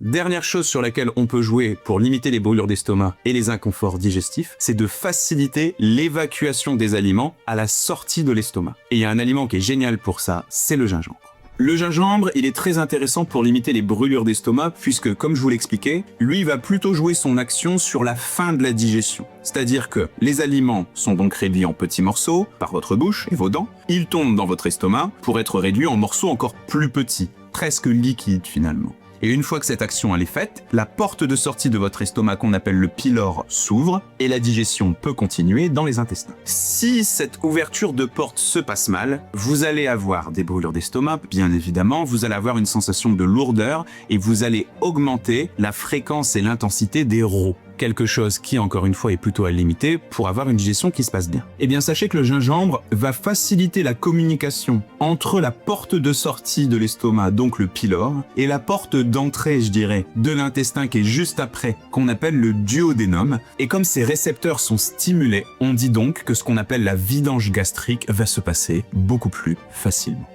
Dernière chose sur laquelle on peut jouer pour limiter les brûlures d'estomac et les inconforts digestifs, c'est de faciliter l'évacuation des aliments à la sortie de l'estomac. Et il y a un aliment qui est génial pour ça, c'est le gingembre. Le gingembre, il est très intéressant pour limiter les brûlures d'estomac puisque, comme je vous l'expliquais, lui va plutôt jouer son action sur la fin de la digestion. C'est-à-dire que les aliments sont donc réduits en petits morceaux par votre bouche et vos dents. Ils tombent dans votre estomac pour être réduits en morceaux encore plus petits, presque liquides finalement. Et une fois que cette action elle est faite, la porte de sortie de votre estomac qu'on appelle le pylore s'ouvre et la digestion peut continuer dans les intestins. Si cette ouverture de porte se passe mal, vous allez avoir des brûlures d'estomac, bien évidemment, vous allez avoir une sensation de lourdeur et vous allez augmenter la fréquence et l'intensité des raux. Quelque chose qui, encore une fois, est plutôt à limiter pour avoir une digestion qui se passe bien. Eh bien, sachez que le gingembre va faciliter la communication entre la porte de sortie de l'estomac, donc le pylore, et la porte d'entrée, je dirais, de l'intestin qui est juste après, qu'on appelle le duodénum. Et comme ces récepteurs sont stimulés, on dit donc que ce qu'on appelle la vidange gastrique va se passer beaucoup plus facilement.